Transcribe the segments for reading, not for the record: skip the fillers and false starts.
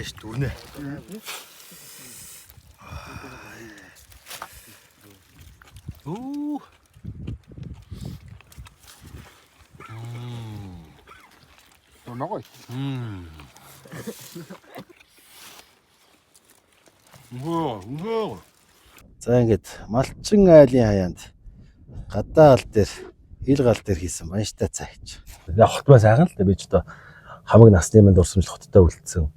Дүрнэ. Оо. Ногой. За ингээд малчин айлын хаяанд гадаа гал дээр ил гал дээр хийсэн манштай цайч. Хотбай сайхан л би ч одоо хамаг насны минь дурсамжлах хоттой үлдсэн.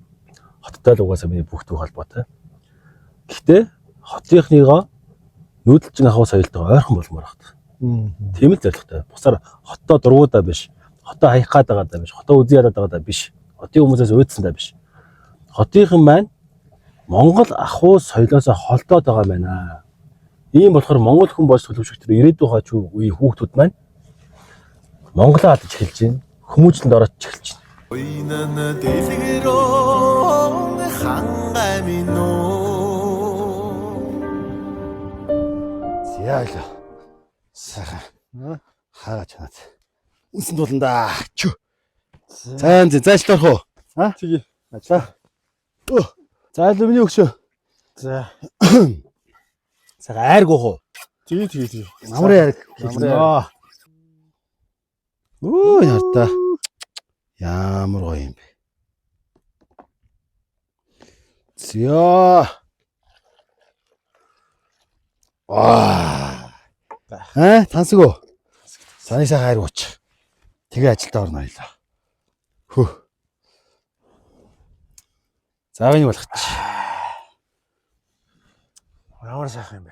Хоттой л угаасаа миний бүх төв холбоотой. Гэхдээ хотынхныгоо нүүдэлчин ахуй соёлтойгоо ойрхон болмоор байна. Тийм л зорилготой. Бусаар хоттой дургуудаа биш, хоттой хаях гээд байгаадаа биш, хоттой үзий ядаад байгаадаа биш, хотын хүмүүсээс уйдсандаа биш. Хотынхан маань Монгол ахуй соёлоос холдоод байгаа юм байна. Ийм болохоор Монгол хүн болж төлөвшөгчдөр ирээдүйн хойч үеийн хүүхдүүд маань Монголоо алдаж эхэлж байна. Хүмүүжлэнд ороод эхэлж байна. Уйнана дэлгэрөө хангамино. Яалаа. Сайхан. Хаагаа чанаад. Үнсэн туландаа. Чү. Зайлт орох уу? Тэгээ. За. Зайлт миний өгшөө. За. Сайхан айр гоох уу? Тэгээ. Намрын айр. Оо ярта. Ямар гоё юм бэ. Зё. Тансаг уу? Саний сайхан хайр ууч. Тэгээ ажилдаа орно ойлоо. Хөө. За энэ болгоч. Ямар сайхан юм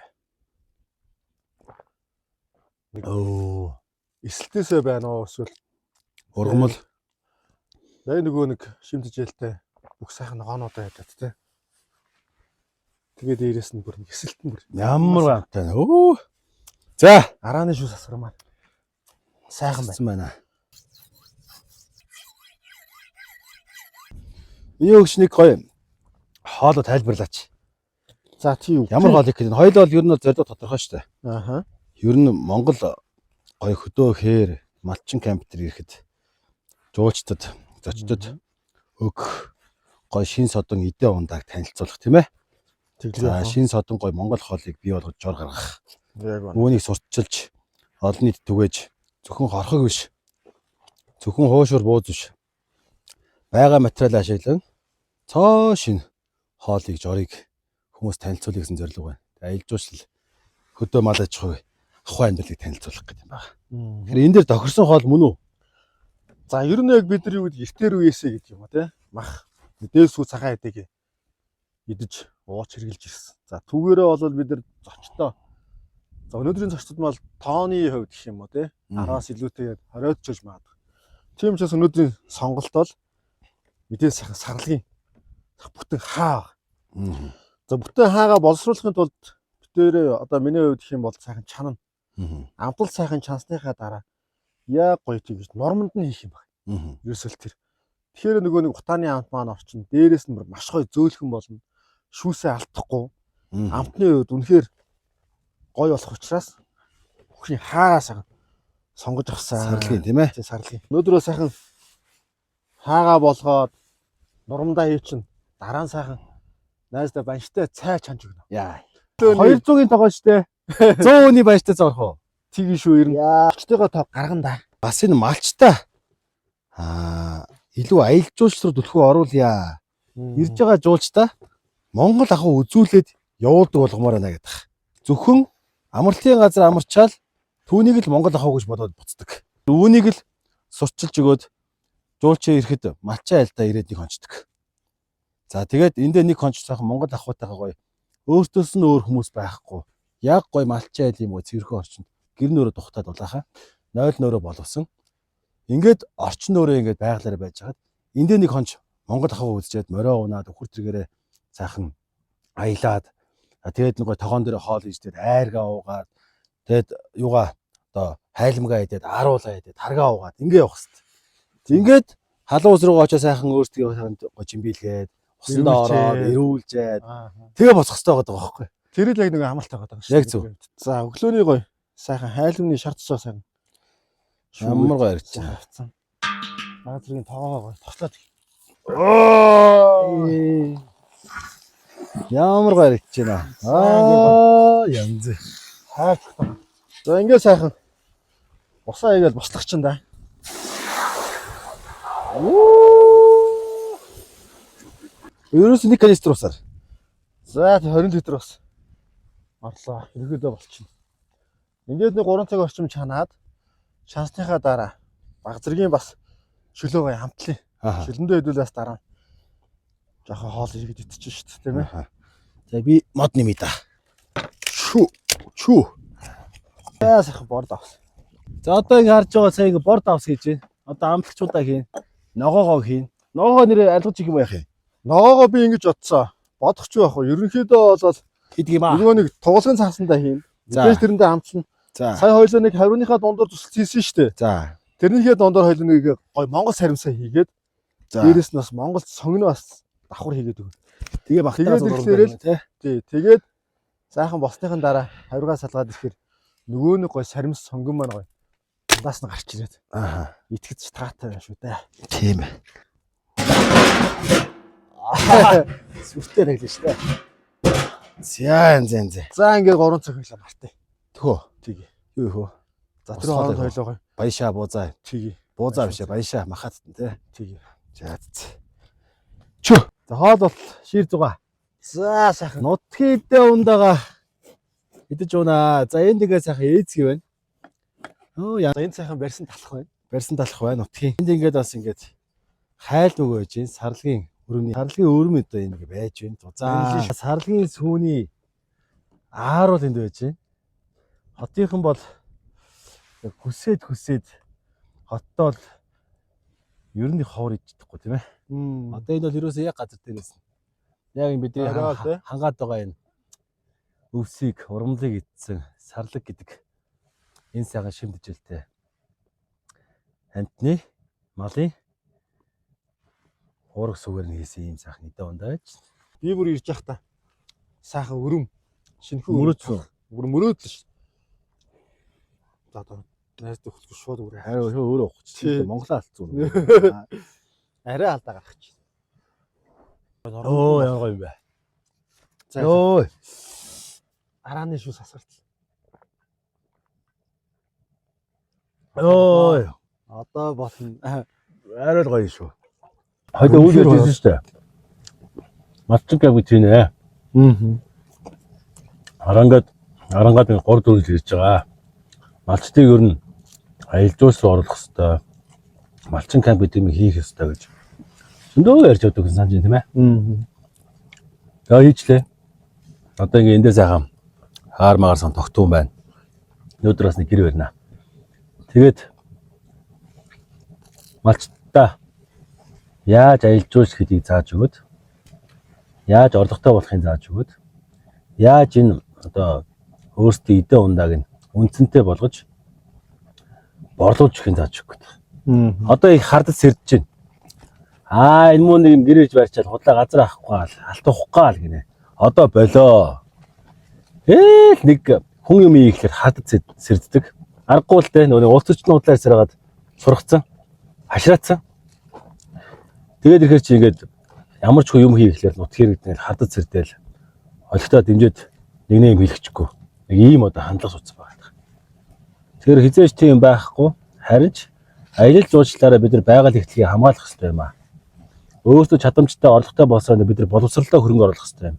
бэ. Оо. Эсэлтээсээ байна уу эсвэл Ургамал. яг нөгөө нэг шимтжээлтэй бүх сайхан ногоонуудаа ядаад те. Тэгээ дээрээс нь бүр эсэлт нь бүр Ямар гамтай. Өө. За, арааны шүүс асгар маань сайхан байна. Миний өгч нэг гоё хоолой тайлбарлаач. За тийм. Ямар хоол их гэдэг. Хоёул бол ер нь зорилго тодорхой шүү дээ. Ааха. Ер нь Монгол гоё хөдөө хээр малчин камп дээр ирэхэд жуулчдад зочдод өг гоё шин содон идэ ундааг танилцуулах тийм ээ. За шин содон гоё Монгол хоолыг бий болгож жор гаргах. Яг байна. Үүнийг сурталчилж олон нийт түгээж зөвхөн хорхог биш. Зөвхөн хуушур бууз биш. Бага материал ашиглан цоо шин хоолыг жорыг хүмүүс танилцуулах гэсэн зорилго байна. Аялал жуулчлал хөдөө мал аж ахуй ахуй амьдралыг танилцуулах гэдэг юм байна. Тэгэхээр энэ дээр тохирсон хоол мөн үү? За ер нь яг бид нар юу гэдэг эртээр үеэсээ гэдэг юм а те. Мах дээс сүү цагаан эдэг идэж ууч хэрглэж ирсэн. За түүгээрээ бол бид нар зочдоо. За өнөөдрийн зочдод мал тооны хувьд гэх юм уу те. 10-аас илүүтэйгээр 20-од ч гэж магадгүй. Тийм учраас өнөөдрийн сонголт бол мэдээс сайхан сарлагын бүтэн хаа. За бүтэн хаагаа боловсруулахын тулд битээрээ одоо миний хувьд гэх юм бол сайхан чанана. Амтал сайхан чансныхаа дараа яг гоё тийгж нормонд нь хийх юм байна. Ерөөсөл тэр. Тэгэхээр нөгөө нэг утааны амт маань орчин дээрээс нь маш гоё зөөлхөн болно. Шүүсээ алдахгүй. Амтны хувьд үнэхээр гоё болох учраас бүхний хаагаа сайхан сонгож авсан. Сарлагын тийм ээ. Тийм сарлагын. Өнөөдрөө сайхан хаагаа болгоод нормондоо хийчин дараа нь сайхан найздаа банштай цай чанж өгнө. Яа. 200-ийн тогоо штэ. 100 өний баяртай зорох уу? Тгий шүү ер нь. Очтойгоо тоо гарган да. Бас энэ малчтай. Илүү аялал жуулчлал руу төлхөө оруулъя. Ирж байгаа жуулчдаа Монгол ахуй үзүүлээд явуулдаг болгомоор байна гэдэг. Зөвхөн амралтын газар амарчаал түүнийг л Монгол ахуй гэж бодоод буцдаг. Үүнийг л сурчилж өгөөд жуулчаа ирэхэд малчаа айлдаа ирээд нэг хончдөг. За тэгээд эндээ нэг хонч сайхан Монгол ахуйтайгаа гоё өөртөөс нь өөр хүмүүс байхгүй. Яг гоё малчаа айл юм уу цэвэрхэн орчинд гэр нөрөө тухтаад улаахаа 0 нөрөө боловсон. Ингээд орчин нөрөө ингээд байгалаараа байж хагаад эндээ нэг хонч Монгол ахуй үзчихэд морио унаад өхөр тэргээрээ сайхан аялаад тэгээд нэг тогоон дээр хоол ийжтэй айргаа уугаад тэгээд юугаа одоо хайлмгаа идээд аруулаа идээд таргаа уугаад ингээ явах хэрэгтэй. Ингээд халуун ус руугаа очоо сайхан өөртөө сайхан жимбийлгээд усандаа ороод эрүүлжээд тэгээ босох хэрэгтэй байгаа байхгүй. Тэр л яг нэг амралт байгаа даа шүү. Яг зөв. За өглөөний гоё сайхан хайлмны шартцаа сайхан Ямар гоё харагдсан. Наад зэргийн тоогоо гоё тослоод. Ямар гоё ирж байна. Янз. Хайч. За ингээд сайхан усаа игээл бослох чинь да. Ерөөс нэг канистр усаар. За 20 литр ус. Орлоо. Ерөөдөө болчихно. Ингээд нэг 3 цаг орчим чанаад шансныхаа дараа баг зэргийн бас шөлөөгөө хамтлаа. Шөлөндөө хэдүүлээс дараа жоохон хоол иргэд идчихэж шүү дээ, тийм ээ. За би мод нэмээ да. Чүү. Яасах борд авс. За одоо ингэ харж байгаа сая ингэ борд авс хийж байна. Одоо амтлагчудаа хийн. Ногоогоо хийн. Ногоогоо нэрээ алгаж их юм байх юм. Ногоогоо би ингэж бодсоо. Бодох ч байх уу. Ерөнхийдөө бол Хийдэг юм аа. нөгөө нэг тугуулгын цаасандаа хийн. Мэдээж тэрэндээ амтсан. За. Сая хоёлоо нэг хаврынхаа дундуур тусалж хийсэн шүү дээ. За. Тэрнийхээ дундуур хоёлоо нэг гой Монгол саримсаа хийгээд За. дээрэс нь бас Монгол сонгоно бас давхар хийгээд өгнө. Тэгээ багтаа Тэгээд тий. Тэгээд сайхан болсныхан дараа хавиргаа салгаад ирэхээр нөгөө нэг гой саримс сонгон маань гой даас нь гарч ирээд. Аа. Итгэж таатай байна шүү дээ. Тийм ээ. Сүртээр хэлсэн шүү дээ. За янз. За ингээд 3 цаг хойлоо мартаа. Тхөө. Тгий. Юу хөө. За тэр хооронд хойлоо гой. Баяшаа буузаа. Тгий. Буузаа бишээ баяшаа махат тий. Тгий. За. Чөө. За хоол бол шир зугаа. За сайхан. Нутгийн идэ ундаага идэж унаа. За энэ нэгээ сайхан ээцгий байна. Яа За энэ сайхан барьсан талах байна. барьсан талах байна нутгийн. Энд ингээд бас ингээд хайл нөгөө байж гин сарлагын өрөм өдөө ингэ байж байна. За сарлагын сүүний ааруул энд байж гин. Хотынхан бол хүсээд хоттоо л ер нь ховор ичдэггүй тийм ээ. Одоо энэ бол ерөөсөө яг газар дээрээс нь яг энэ бидний хангаад байгаа энэ өвсийг урмлыг идсэн сарлаг гэдэг энэ сайхан шимтгэлтэй амтны малын уурах сүгээр нь хийсэн ийм сайхан идэ ундаач. Би бүр ирж явах та. Сайхан өрөм. Шинэхэн Мөрөөдсөн. Мөрөөдлөө ш. За одоо найз төгсгөө шууд үрээ. Харин өөрөө ухчих. Монголоо алдсан. Арай алдаа гарах чи. Оо ямар гоё юм бэ. За Йоо. арааны шүүс асгарт. Йоо. Одоо болно. Арай л гоё шүү. Хоёул үүдэж ирсэн шүү дээ. Матчиг яг үгүй нэ. Арангаад 3 4 ирж байгаа. Малчтыг ер нь аялал жуулс руу оруулах хэрэгтэй. Малчин камп гэдэг юм хийх хэрэгтэй гэж. Зөндөө ярьж байдаг гэсэн санаж байна тийм ээ. За хийчлээ. Одоо ингээ эндээ сайхан хаар магаар сан тогтун байна. Өнөөдөр бас нэг гэр барина. Тэгээд малчтаа яаж аялал жуулс гэдгийг зааж өгöd. Яаж орлоготой болохыг зааж өгöd. Яаж энэ одоо өөрсдөө идэ ундааг нь үнцэнтэй болгож борлуулж өгөхийг зааж өгöd. Одоо их хардад сэрдэж байна. Энэ муу нэг юм гэрэж барьчаад худлаа газар авахгүй алтуухах гал гинэ. Одоо болоо. Нэг хүн юм ийхлээр хардад сэрддэг. Аргагүй л дээ нөгөө уулзчны худлаар саргаад сургацсан. Хашраацсан. Тэгээд ирэхээр чи ингээд ямар ч хүн юм хийхлээр нутгийн иргэд хардад сэрдээл олигтой дэмжиж нэг юм хэлэхгүй. Нэг ийм одоо хандлага суцсан байгаа. Тэгэхээр хизээч тийм байхгүй. Харин ч аялал жуулчлалаараа бид нар байгаль ихтлийг хамгаалах хэрэгтэй юм аа. Өөрсдөө чадамжтай орлоготой болсоор бид нар боловсролтой хөрөнгө оруулах хэрэгтэй юм.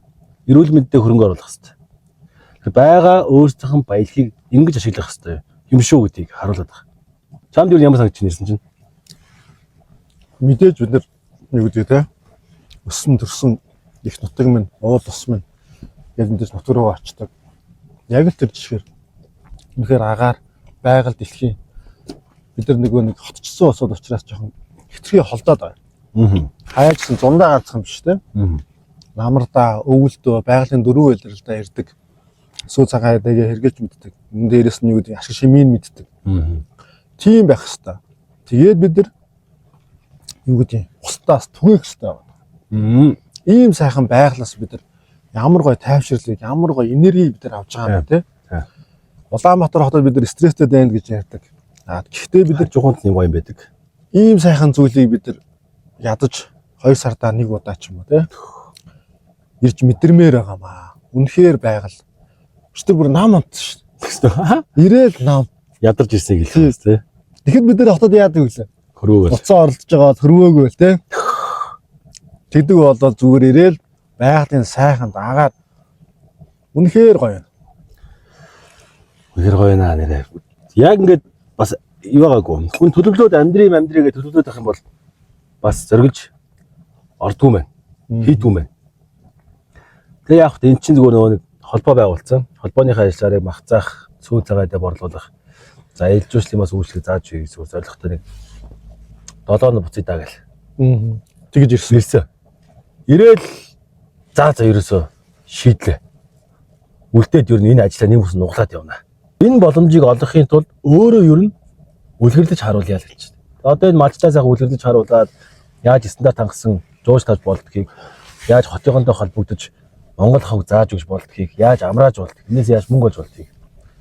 Эрүүл мэндэд хөрөнгө оруулах хэрэгтэй. Тэгэхээр байгаа өөрсдийнх баялагийг ингэж ашиглах хэрэгтэй юм шүү гэдгийг харуулдаг байна. Чамд юу ямар санагч нэрсэн чинь? Мэдээж бид нар юу гэдэг те өссөн төрсөн их нутаг минь уул ус минь яг энэ нутг руу очдог. Яг л тэр жишгээр үнэхээр агаар байгаль дэлхийн бид нар нэг хотчсон усод учраас жоохон хитрхи холдоод байгаа. Хайжсан зундаа ганцхан биш те. Ламардаа, өвөлдөө, байгалийн дөрвөн үйлрэлдээ ирдэг. Сүү цагаан хэдэгээ хэрглэж мэддэг. Энэ дээрээс нь юу гэдэг ашиг шимийн мэддэг. Тийм байх хэвээр. Тэгээд бид нар юу гэдэг устдаас түгээх хэвээр. Ийм сайхан байгалаас бид нар ямар гоё тайвширлыг, ямар гоё энерги бид нар авч байгаа юм те. Улаанбаатар хотод бид нар стресстэй байна гэж ярьдаг. Гэхдээ бид нар Жуханд юм гоё юм байдаг. ийм сайхан зүйлийг бид нар ядаж 2 сардаа нэг удаа ч юм уу те. Ирж мэдэрмээр байгаамаа. Үнэхээр байгаль. Өчтөр бүр нам амтсан шүү дээ. Ирээл нам Ядарч ирсэй гэлээ тий. тэгэхэд бид нэр хотод яадаг вүлээ. Хөрөөгөл. Уцаа оролдож байгаа хөрвөөгөө л те. Тэдэг болоод зүгээр ирээл байгалийн сайхан дагаад үнэхээр гоё. Үнэхээр гоё наа нэрээ. Яг ингээд бас юу байгаагүй. Хүн төлөвлөөд амьдрийгээ төлөвлөөд авах юм бол бас зориглож ордгүй мэн. Хийдгүй мэн. Тэгээ яг энэ чинь зүгээр нөгөө нэг холбоо байгуулсан. Холбооныхаа ажлаарыг махцаах, сүү цагаадаа борлуулах. За ээлжүүлслимээс үйлчлэг зааж өгье гэсэн зорилготой нэг 7 буцъя даа гэл. Тэгэж ирсэн. Ирээл за ерөөсөө шийдлээ. Үлдээд ер нь энэ ажлаа нэг бүс нуглаад явна. Энэ боломжийг олохын тулд өөрөө ер нь үлгэрлэж харуулъя л гэж байна. Одоо энэ малчтаас яг үлгэрлэж харуулад яаж стандарт хангасан жууж тавьж болдгийг, яаж хотыгондоо холбогдож Монгол хог зааж өгч болдгийг, яаж амрааж болдгийг, энэс яаж мөнгө олж болдгийг.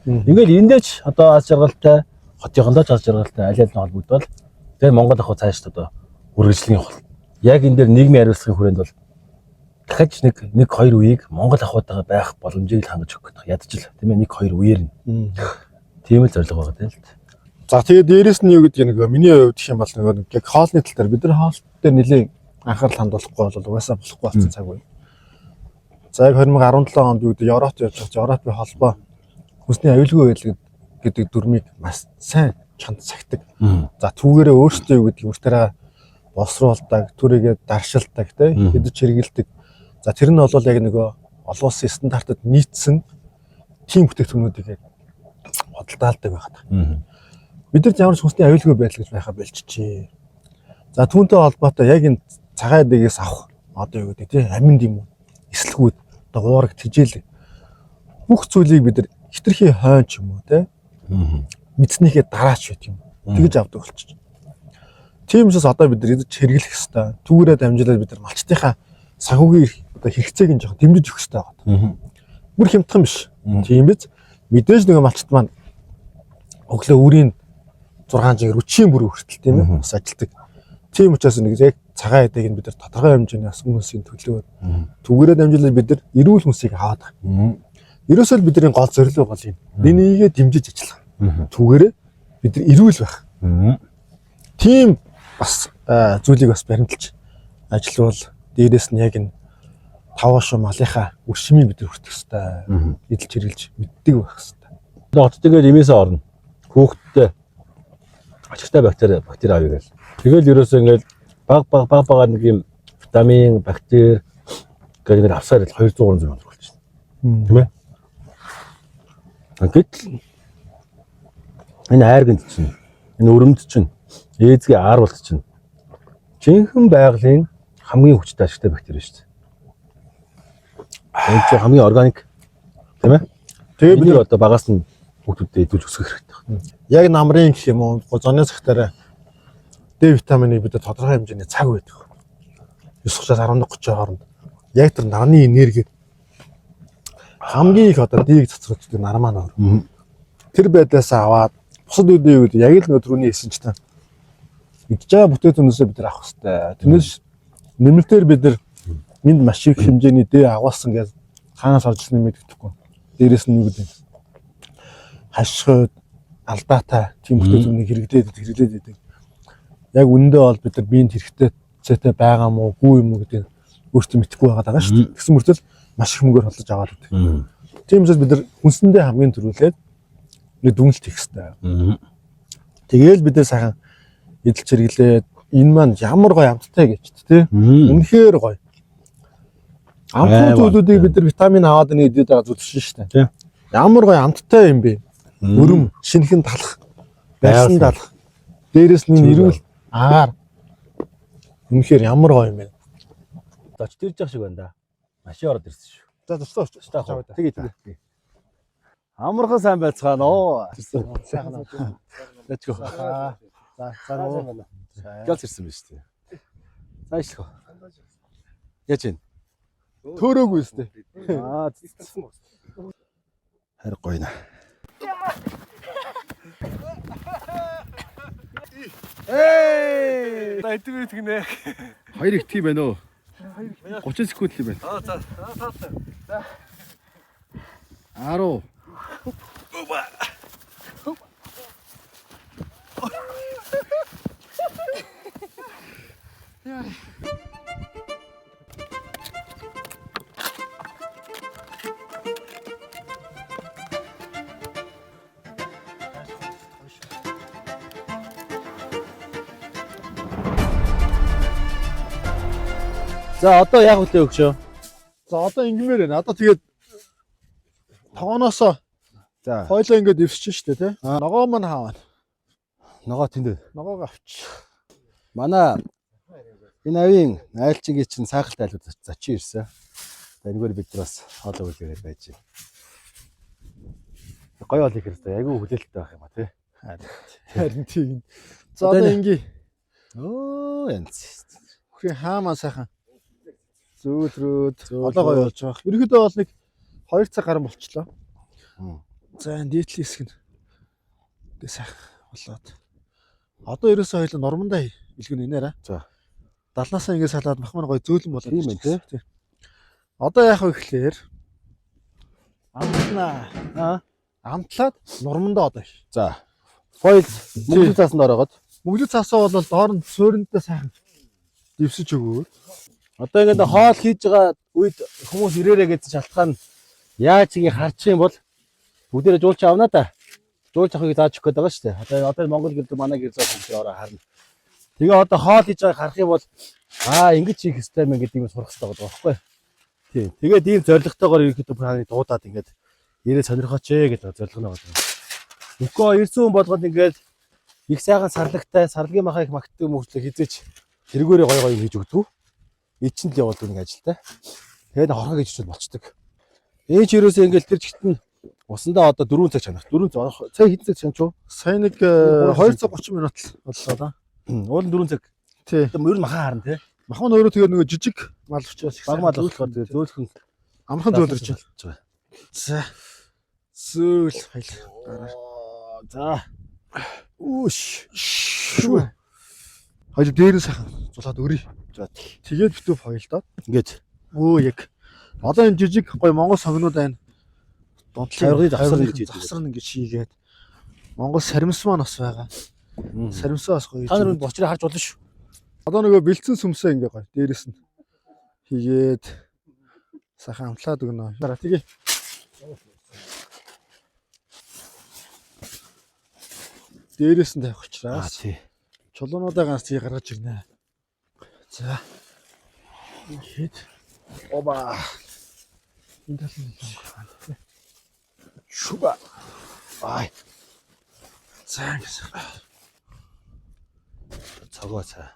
Ингээл эндээч одоо аз жаргалтай, хотыгондоо аз жаргалтай аль аль нь холбогдвол тэр Монгол хог цааш одоо үргэлжлэн явах. Яг энэ дээр нийгмийн хариуцлагын хүрээнд бол дахиж нэг 2 үеийг Монгол ахуйтайгаа байх боломжийг л хангаж өгөх гэдэг. Ядчил тийм ээ 1-2 үеэр нь. Тийм л зорилго байгаа тийм л. За тэгээд дээрэс нь юу гэдэг нэг миний хувьд гэх юм бол нэг яг хоолны тал дээр бид нар хоол дээр нэлийн анхаарал хандуулахгүй бол угаасаа болохгүй болсон цаг үе. За яг 2017 онд юу гэдэг Европт явж байгаа Европын холбоо хүнсний аюулгүй байдал гэдэг дүрмийг маш сайн чанд цагтаг. За түүгээрээ өөрсдөө юу гэдэг юмртаараа босруулдаг, түрээгээ даршилдаг тийм хэдэж хэрэгэлдэг. За тэр нь бол яг нөгөө олон улсын стандартад нийцсэн тийм бүтээгдэхүүнүүдийг хөдөлтаалдаг байна. Бид нар ямар ч хүнсний аюулгүй байдал гэж байхаа болчихжээ. За түүнтэй холбоотой яг энэ цагаан дэгээс авах одоо юу гэдэг тийм аминд юм уу? Эслэгүүд одоо уураг тижэл бүх зүйлийг бид нар хитрхи хойно ч юм уу тийм мэдснийхээ дараач байт юм. Тэгж авдаг болчих. Тийм учраас одоо бид нар эдэж хэрэглэх хэвээр түүгээрээ дамжуулаад бид нар малчтынхаа санхүүгийн одоо хэрэгцээг нь жоохон дэмжиж өгөх хэвээр байна. Бүр хямдхан биш. Тийм биз? Мэдээж нөгөө малчт маань өглөө үрийн 6 жиг 40 бүр хүртэл тийм ээ бас ажилдаг. Тийм учраас нэг яг цагаан эдэг нь бид нар тодорхой хэмжээний ас хүмүүсийн төлөө түүгээрээ дамжуулаад бид нар эрүүл хүнсийг аваад байгаа. Ерөөсөө л бидний гол зорилго бол юм. Нэнийгээ дэмжиж ажиллах. Түүгээрээ бид нар эрүүл байх. Тийм бас зүйлийг бас баримталж ажиллавал дээрээс нь яг энэ тавааш малынхаа өршмийг бид нар хүртэх хэвээр эдэлж хэрэглэж мэддэг байх хэвээр. Хотдгээд имээсээ орно. Хүүхдтэй ачигтай бактери авъя гээл. Тэгэл ерөөсөө ингээл баг нэг юм витамин, бактери гэдэг авсаар 200-300 төгрөг болчихно. Тийм ээ. Гэтэл энэ айрганд чинь, энэ өрөмд чинь, ээзгийн аарвалт чинь жинхэнэ байгалийн хамгийн хүчтэй ашигтай бактери шүү дээ. Энэ чинь хамгийн органик тийм ээ. Тэгээ бид одоо багаас нь хүүхдүүдэд идүүлж өсгөх хэрэгтэй байна. Яг намрын гэх юм уу, зоны цагтаараа Д витаминыг бид тодорхой хэмжээний цаг байдаг. 9:30-11:30 хооронд. Яг тэр нарны энерги хамгийн их одоо Д-ийг цацруулдаг нар маань өөр. Тэр байдлаас аваад бусад үеүүд яг л түрүүний хэлсэнчтэй идж байгаа бүтээгдэхүүнөөсөө бид нар авах хэрэгтэй. Тэрнээс нэмэлтээр бид нар энд маш их хэмжээний Д агуулсан гэж хаанаас орж ирсэн юм мэддэхгүй. Дээрээс нь юу гэдэг хашгид алдаатай тийм бүтээгдэхүүнийг хэрэглээд байдаг. Яг үнэндээ бол бид нар биенд хэрэгтэйтэй байгаа мó үгүй юм уу гэдэг өөртөө мэдэхгүй байгаа шүү дээ. Тэгсэн мөртөл маш их мөнгөөр холдож аваад байдаг. Тийм учраас бид нар хүнсэндээ хамгийн түрүүлээд нэг дүнэлт хийх хэрэгтэй. Тэгээл бид нар сайхан эдэлж хэрэглээд энэ маань ямар гоё амттай гэж тий. Үнэхээр гоё. Амттай зүйлүүдийг бид нар витамин аваад нэдэд байгаа зүйл шүү дээ. Ямар гоё амттай юм бэ? Өрөм, шинхэн талах, байрсан талах. Дээрээс нь эрүүл агаар. Үнэхээр ямар гоё юм бэ? Зочд ирж байгаа шиг байна да. Машин ороод ирсэн шүү. За тустай очиж. Тэгээ. Амархан сайн байцгаана оо. Сайхан. Let's go. За сайн. Гэлс ирсэн биз дээ. Цаашлах. Яаж вэ? Төөрөөгүй өстэй. Харин гоё наа. Эй! Тайтгүй тэгнэ. Хоёр их тийм байна уу? 30 секунд л юм байна. За. 10. За одоо яг үлээ өгшөө. За одоо ингэмээр байна. Одоо тэгээд тогооноосоо За. хойлоо ингээд өвсөж штэ тий. Ногоо маань хаавна. Ногоо тэнд. Ногоог авч. Манай энэ авийн айлчингийн чинь сайхалт айлууд зочин ирсэн. Энэгээр бид нар бас хоолой үлгээрээ байж байна. Гоё хоол их хэрэгтэй. Айгүй хүлээлттэй байх юм а тий. Харин тийм. За одоо ингээ. Оо янз. Хүрээ хаамаа сайхан. Зөөлрөөд одоо гоё болж байгаа. Ерөнхийдөө бол нэг 2 цаг гарсан болчлоо. За энэ дээдлийн хэсэг нь тэгээ сайхан болоод. Одоо ерөөсөө хоёул нормандаа илгэн инээраа. За. Далнаасаа ингэ салаад махмар гоё зөөлөн болоод Тийм ээ тий. Одоо яах вэ гэхлээр амтлаа. Амтлаад нормандаа одоо. За. Фойл мөнгө цаасанд ороод Мөглөг цаасаа бол доор нь сууринтай сайхан дэвсэж өгөөд. одоо ингээд хоол хийж байгаа үед хүмүүс ирээрээ гэж шалтгаан яаж чигийг харчих юм бол бүгдээрээ жуулч авна да. Жуулч авахыг зааж өгөх гэдэг байгаа шүү дээ. Одоо Монгол гэрд манай гэр зав хүмүүс ороо харна. Тэгээ одоо хоол хийж байгааг харах юм бол ингэж хийх хэрэгтэй мэн гэдэг юм сурах хэрэгтэй байгаа байхгүй. Тийм. Тэгээд ийм зоригтойгоор ерөөхдөө хааны дуудаад ингээд ирээ сонирхооч гэдэг зориг нь байгаа. Үгүй ирсэн хүн болгоод ингээд их сайхан сарлагтай сарлагын махаа их магтдаг мөрчлөө хизээч тэргүүрээ гой гой хийж өгдөг. Ичэнд л явуулдаг нэг ажилтай. Тэгээд хорхоо гэж хичээл болцдог. Энэ ч ерөөсөө ингээд тэр чигт нь усандаа одоо 4 цаг чанах. 4 цаг. Сая хэдэн цаг чанах уу? Сая нэг 230 минут л боллоо да. Уул нь 4 цаг. Тий. Ер нь махаа харна тий. Махман өөрөө тэгээ нөгөө жижиг мал учраас Баг мал болохоор тэгээ зөөлхөн амхан зөөлрч байгаа. За. Зөөл хоёл. За. Үш. Хоёул дээр нь сайхан зулаад өрий. За. Тэгээд битүү хоёлдоо. Ингээд Яг. Одоо энэ жижиг гоё Монгол согнууд байна. Тавиргыг завсарна гэж завсарна гэж хийгээд Монгол саримс маань бас байгаа. Саримсаа бас гоё. Та нар бочрыг харж болно шүү. Одоо нөгөө бэлдсэн сүмсээ ингээ гоё. Дээрээс нь хийгээд сайхан амтлаад өгнө. Дараа тэгээ. Дээрээс нь тавих учраас Тий. чулуунуудаа ганц тий гаргаж ирнэ. За. Ингээд оба. Энэ талын шуба. Ай. За гэсэн. Цагаа цаа.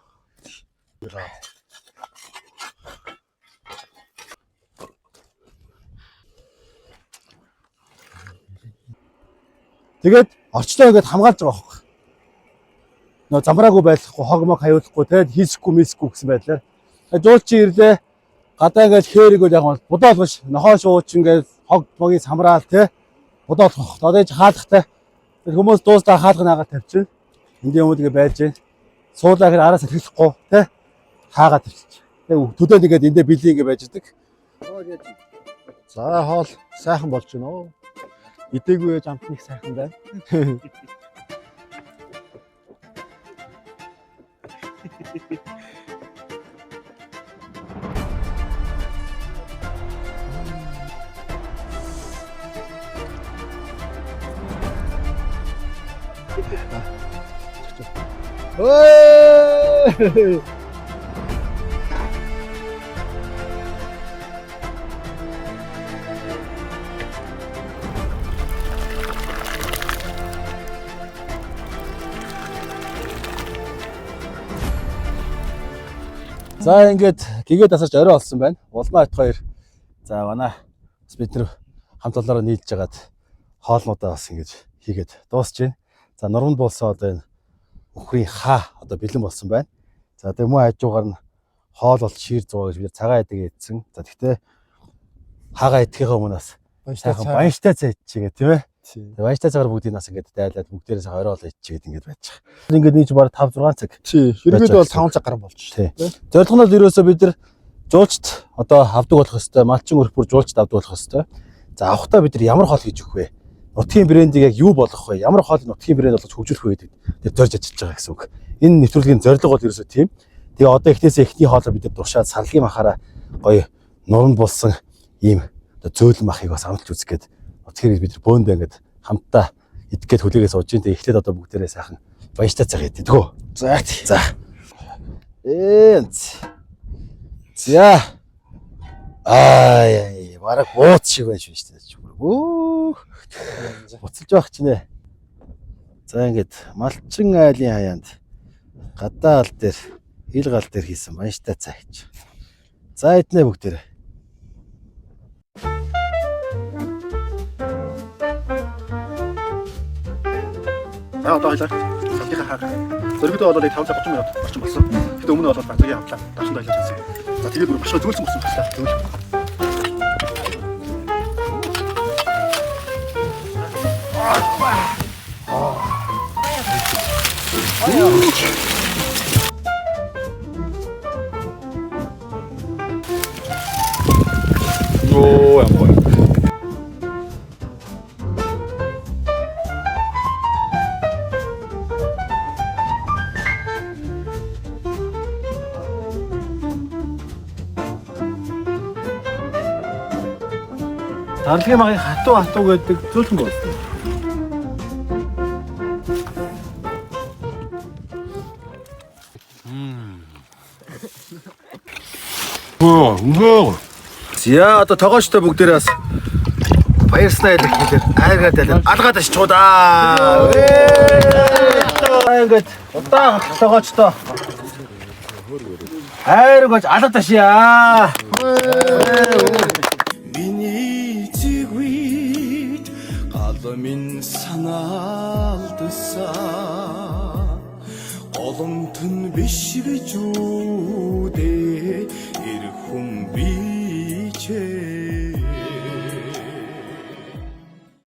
Тэгээд орчлоо ингээд хамгаалж байгаа байхгүй. Нөө замраагүй байхгүй, хогмог хаюулахгүй, тэгээд хийсэхгүй мисэхгүй гэсэн байдлаар. Жуулчин ирлээ. Гадаа ингээд хээрэг бол яг будоолгош, нохоо шууч ингээд хог могийн самраал те. Будоолгох. Одоо ч хаалгатай. Хүмүүс дуустаа хаалга наагаад тавьчихна. Энд юм ингээд байж гэн. Суулаа гэхээр араас хэлэхгүй те. Хаагаад тавьчих. Тэгээ төдөө нэгээд эндээ бэлий ингээд байж идэг. За хоол сайхан болж байна оо. Идээгүй ээж амтныг сайхан байна. Ой! За ингээд гэгээд тасарч орой болсон байна. Улмаа хат хоёр. За манай бас бид нар хамт олоороо нийлж жагаад хоолнуудаа бас ингэж хийгээд дуусч байна. За нурманд болсон одоо энэ өхрийн хаа одоо бэлэн болсон байна. За тэгээ мөн хажуугаар нь хоол бол шир зугаа гэж бид цагаан эдэг ийдсэн. За тэгтээ хаага эдэхийнхээ өмнөөс сайхан баяртай цай идчихээ тийм ээ. Тий. Баяжтай цагаар бүгдийг нас ингээд дайлаад бүгдээрээс орой олоо ичээд ингээд байж байгаа. Ингээд нэг баг 5 6 цаг. Тий. Хэрэгэд бол 5 цаг гарan болж Тий. Зорилго нь ерөөсөө бид нар жуулчд одоо авдаг болох хэвээр, малчин өрх бүр жуулчд авдаг болох хэвээр. За авахтаа бид нар ямар хоол хийж өгөх вэ? Нутгийн брендийг яг юу болгох вэ? Ямар хоол нутгийн брэнд болгож хөгжүүлэх вэ гэдэг тэр зорж ажиллаж байгаа гэсэн үг. Энэ нэвтрүүлгийн зорилго бол ерөөсөө тийм. Тэгээ одоо эхнээсээ эхний хоолоо бид нар дуршаад сарлгийн махаараа гоё нуранд болсон ийм одоо зөөлөн махыг бас амталж үзэх гээд тэгэхээр бид нар бөөндөө ингээд хамтдаа идэх гээд хүлээгээ сууж ин тэгээ эхлээд одоо бүгдээрээ сайхан баяжтай цаг хийдэг тгөө. За. За. За. Ай бараг бууц шиг байна шүү дээ. Өөх. Буцалж байх ч нэ. За ингээд малчин айлын хаяанд гадаа ал дээр хил гал дээр хийсэн баяжтай цай хийж. За эднэ бүгдээрээ. За одоо хоёлаа. Салтынхаа хаа. Зөргөдөө бол 5 цаг 30 минут орчим болсон. Гэтэ өмнө бол багцгийн хамтлаа давсан байлаа гэсэн. За тэгээд бүр башаа зөөлсөн болсон байна. Зөөл. Оо ямар. Сарлгийн махыг хатуу гэдэг зөөлхөн болсон. За одоо тогоочтой бүгдээрээ бас баярснаа хэлэх хэлээр айгаад байлаа. Алгаад ашчуудаа. Ингээд удаан тогоочтой. Хайргаж алгад ашиа. Миний зэгвит галмын санаалдсан голомтон биш гэж үдээ эр хүн бичээ